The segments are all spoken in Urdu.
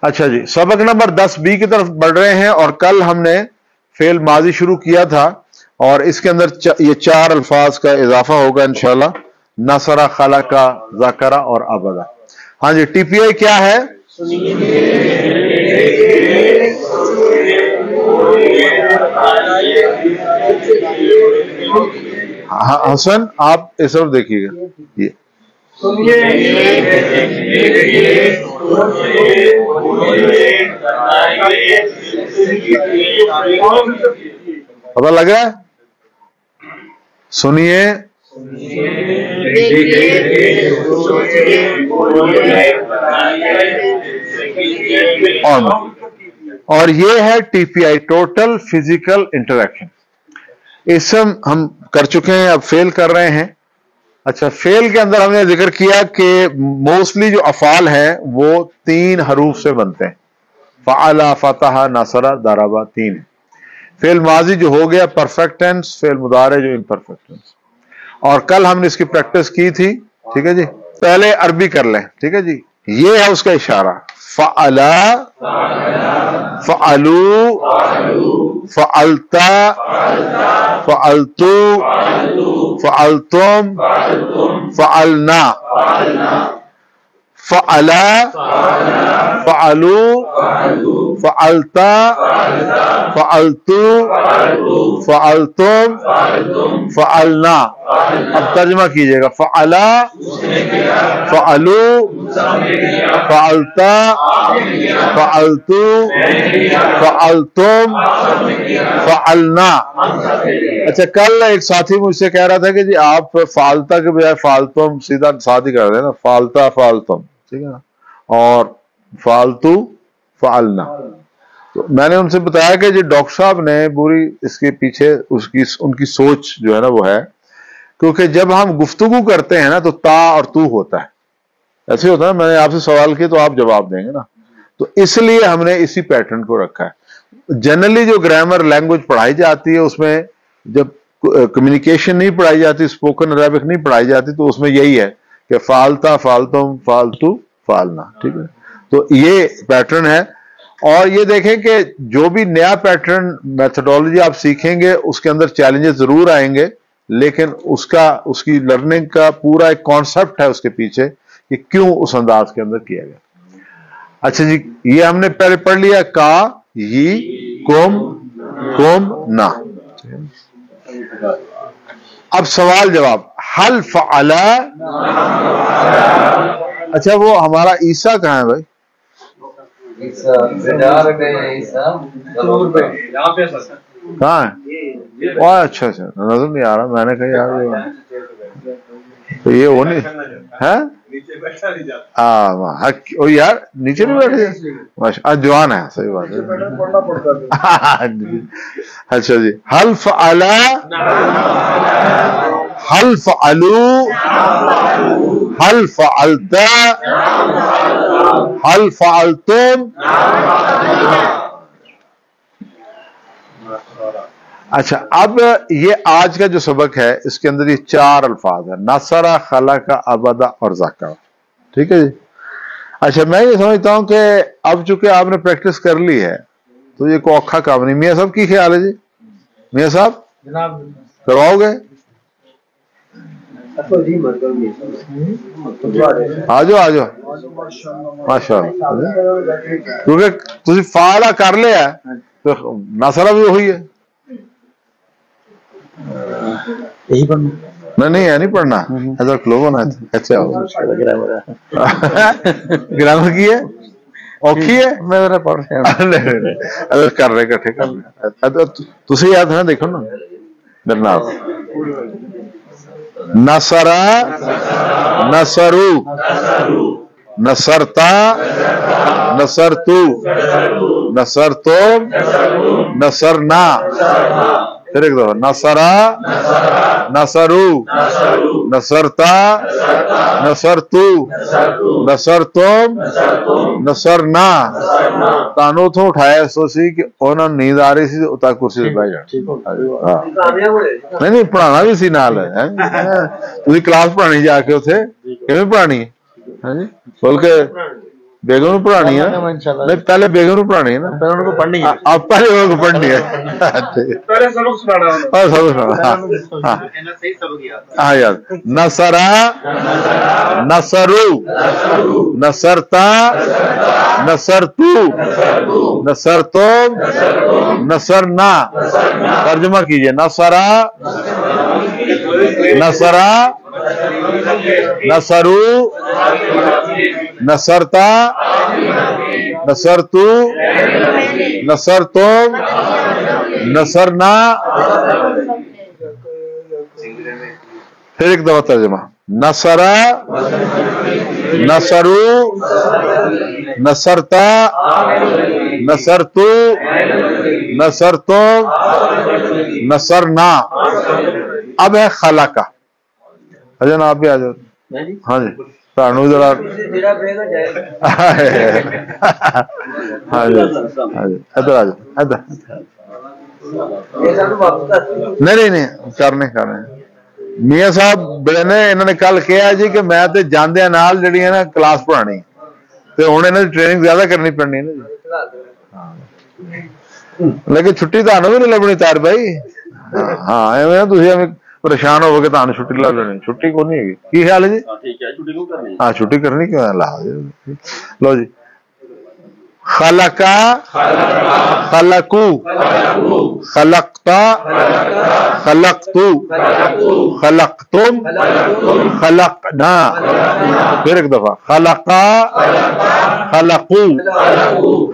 اچھا جی، سبق نمبر 10B کی طرف بڑھ رہے ہیں، اور کل ہم نے فعل ماضی شروع کیا تھا، اور اس کے اندر یہ 4 الفاظ کا اضافہ ہوگا انشاءاللہ، نصرہ، خلقہ، ذکرہ اور عبدہ۔ ہاں جی، ٹی پی آئی کیا ہے؟ حسن آپ اس طرف دیکھیے گا، یہ پتہ لگ رہا ہے؟ سنیے، اور یہ ہے ٹی پی آئی، ٹوٹل فزیکل انٹریکشن۔ اسم ہم کر چکے ہیں، اب فعل کر رہے ہیں۔ اچھا، فعل کے اندر ہم نے ذکر کیا کہ موسٹلی جو افعال ہیں وہ 3 حروف سے بنتے ہیں، فعل، فتح، نصر، ضرب، 3 فعل ماضی جو ہو گیا پرفیکٹ ٹینس، فعل مضارع جو امپرفیکٹ ٹینس، اور کل ہم نے اس کی پریکٹس کی تھی، ٹھیک ہے جی۔ پہلے عربی کر لیں، ٹھیک ہے جی۔ یہ ہے اس کا اشارہ، فعلا، فعلو، فعلتا، فعلتو، فعلتم، فعلنا، فعلا، فعلو، فعلتا، فعلتو، فعلتم، فعلنا۔ اب ترجمہ کیجئے گا، فعلا، فعلو، فعلتا، فعلتو، فعلتم، فعلنا۔ اچھا، کل ایک ساتھی مجھ سے کہہ رہا تھا کہ جی آپ فعلتا کے بجائے فعلتم سیدھا ساتھ ہی کر دیں نا، فعلتا، فعلتم، ٹھیک ہے نا، اور فعلتو، فعلنا۔ تو میں نے ان سے بتایا کہ جی ڈاکٹر صاحب نے پوری اس کے پیچھے ان کی سوچ جو ہے نا وہ ہے، کیونکہ جب ہم گفتگو کرتے ہیں نا تو تا اور تو ہوتا ہے، ایسے ہوتا ہے، میں نے آپ سے سوال کیا تو آپ جواب دیں گے نا، تو اس لیے ہم نے اسی پیٹرن کو رکھا ہے۔ جنرلی جو گرامر لینگویج پڑھائی جاتی ہے اس میں جب کمیونیکیشن نہیں پڑھائی جاتی، اسپوکن عربک نہیں پڑھائی جاتی، تو اس میں یہی ہے کہ فعلتا، فعلتم، فعلتو، فعلنا، ٹھیک ہے۔ تو یہ پیٹرن ہے، اور یہ دیکھیں کہ جو بھی نیا پیٹرن میتھڈولوجی آپ سیکھیں گے اس کے اندر چیلنجز ضرور آئیں گے، لیکن اس کی لرننگ کا پورا ایک کانسیپٹ ہے اس کے پیچھے کہ کیوں اس انداز کے اندر کیا گیا۔ اچھا جی، یہ ہم نے پہلے پڑھ لیا، کا، یہ، کم، کم، نا۔ اب سوال جواب، حل فعلا، اچھا وہ ہمارا عیسیٰ کہاں ہے بھائی؟ کہاں ہے؟ اچھا اچھا، نظر نہیں آ رہا، میں نے کہا یار یہ وہ نہیں ہے، یار نیچے نہیں بیٹھے، جوان ہے، صحیح بات ہے۔ اچھا جی، حل فعلا، حل فعلو، حل فعلتا، حل فعلتم۔ اچھا، اب یہ آج کا جو سبق ہے اس کے اندر یہ 4 الفاظ ہیں، نصرہ، خلقہ، عبدہ اور ذکرہ، ٹھیک ہے جی۔ اچھا، میں یہ سمجھتا ہوں کہ اب چونکہ آپ نے پریکٹس کر لی ہے تو یہ کوئی اوکھا کام نہیں۔ میاں صاحب کی خیال ہے جی؟ میاں صاحب کرواؤ گے؟ آ جاؤ ماشاء اللہ، کیونکہ تسی فعلا کر لیا تو نصرہ بھی ہوئی ہے۔ نہیں ہے، نہیں پڑھنا، ایسا کلو ہونا ہے۔ اچھا، گرامر کی ہے، اوکھی ہے، میں پڑھ رہا کر رہے کٹھے کر رہے، تسی یاد ہے نا، دیکھو نا میرے نام، نصرہ، نصرو، نصرتا، نصرتو، نصرتم، نصرنا۔ پھر ایک دفعہ، نصرہ، نصرو، نصرتا، نصرتو، نصرتم، نصرنا۔ تانوں تو اٹھایا سو سی کہ انہوں نے نیند آ رہی سی اتا کرسی سے بیٹھ جانا، نہیں پڑھانا بھی سی نال ہے، تھی کلاس پڑھانی جا کے اتنے کیویں پڑھانی ہے، بلکہ بیگم نو پڑھانی ہے نہیں پہلے بیگم نو پڑھانی ہے نا ان کو پڑھنی ہے آپ پہلے ان کو پڑھنی ہے پہلے سبق سنانا اور سب سنا صحیح سبق یاد ہاں یار نصرا نصرو نصرتا نصرتو نصرتم نصرنا ترجمہ کیجئے نصرا نصرا نصرو نصرتا نصرتو نصرتم نصرنا پھر ایک دفعہ ترجمہ نصرا نصرو نصرتا نصرتو نصرتم نصرنا اب ہے خلقہ اجن آپ بھی آ جاؤ ہاں جی سانو ذرا ہاں جی ادھر آ جاؤ ادھر نہیں کرنے میاں صاحب نے انہوں نے کل کہا جی کہ میں تے جاندیاں نال جڑی ہے نا کلاس پڑھانی تے ہن انہاں دی ٹریننگ زیادہ کرنی پڑنی ہے نا جی لیکن چھٹی تانوں بھی نہیں لبنی تار بھائی ہاں ایویں تسی ایویں پریشان ہو کے تانوں چھٹی لگ جانی چھٹی کو نہیں ہے کی خیال ہے جی ہاں چھٹی کرنی کیوں لا لو جی خلقا خلقو خلقتا خلقتو خلقتم خلقنا پھر ایک دفعہ خلقا خلقو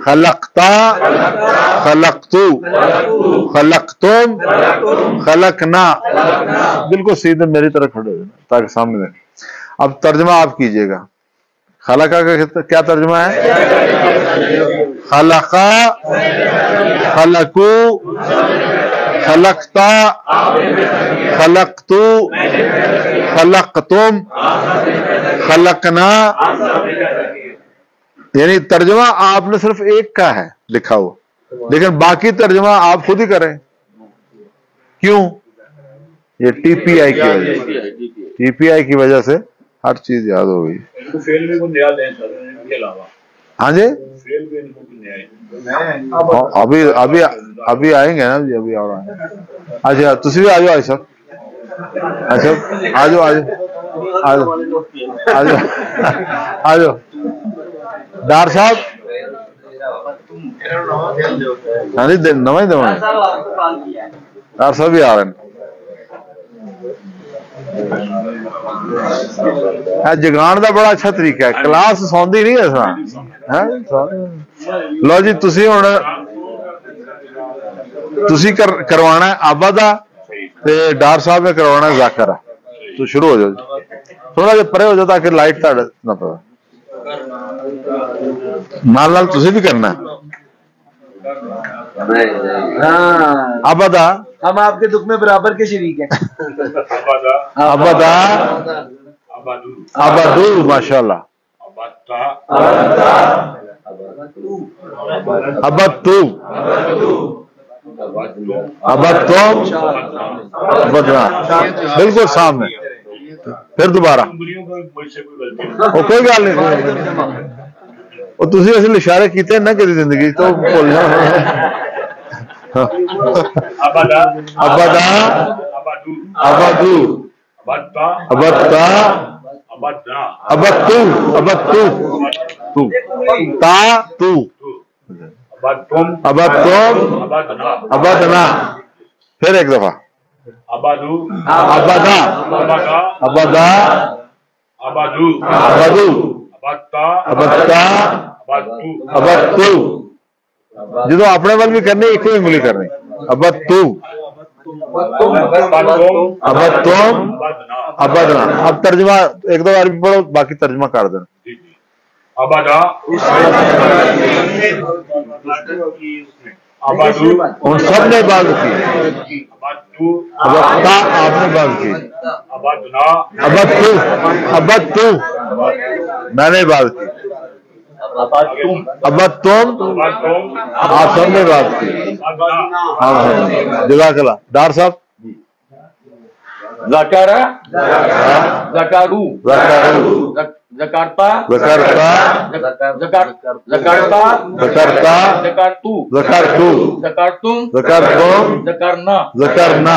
خلقتا خلقتو خلقتم خلقنا بالکل سیدھے میری طرف کھڑے ہو تاکہ سامنے دیں اب ترجمہ آپ کیجئے گا خلقہ کا کیا ترجمہ ہے خلقہ خلقو خلقتا خلقتو خلقتم خلقنا یعنی ترجمہ آپ نے صرف ایک کا ہے لکھا ہوا لیکن باقی ترجمہ آپ خود ہی کریں کیوں یہ ٹی پی آئی کی وجہ سے ہر چیز یاد ہو گئی ہاں جی ابھی آئیں گے نا جی ابھی اور آئیں گے اچھا تسی بھی آ جاؤ آج سب اچھا آ جاؤ ڈار صاحب ہاں جی نواں ہی دوا ڈار صاحب بھی آ رہے ہیں جگان دا بڑا اچھا طریقہ ہے کلاس سوندی نہیں ہے لو جی تسی ہن تسی کروانا ہے آبا دا تے ڈار صاحب نے کروانا ہے ذاکر تو شروع ہو جاؤ تھوڑا جہا پرے ہو جاؤ تاکہ لائٹ نہ پے نال تسی بھی کرنا ہے ابدا ہم آپ کے دکھ میں برابر کے شریک ہیں ابدا ابدو ماشاءاللہ ابدتو ابدتم ابدنا بالکل سامنے پھر دوبارہ کوئی گل نہیں وہ تسی اصل اشارے کیتے نہ کدی زندگی تو بولنا ابدا ابدو ابتا ابتو ابتو تا تو ابتم ابدنا پھر ایک دفعہ ابدا ابدا ابدو ابتا ابتو جدو اپنے وال بھی کرنے ایک ہی انگلی کرنی ابتو ابتم ابدنا اب ترجمہ ایک دو بار بھی پڑھو باقی ترجمہ کر دینا ان سب نے بات کی ابتا آپ نے بات کی ابتو ابتو میں نے بات کی ابتم آپ سب نے بات کی جزاک اللہ ڈار صاحب ذکر ذکرو Jakarta, Jakarta, Jakarta, Jakarta, Jakartu, Jakartu, Jakartum, Jakartum, Jakarna, Jakarna.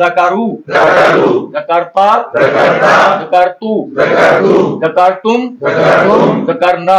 Jakaru, Jakarta, Jakartu, Jakartum, Jakarna.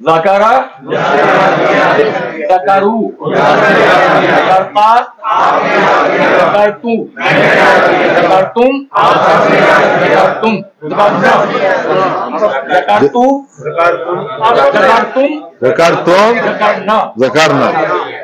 Zakara, Zakaru, Jakarta, Jakartu, Jakartum, Jakartum, Jakartu, Jakartum, Jakartum, Jakarna. Jakarna.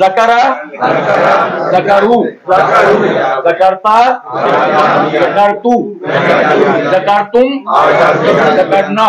Zakara, Zakaru, Jakarta, Jakartu, Jakartum, Jakarna.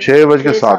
6:07।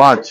5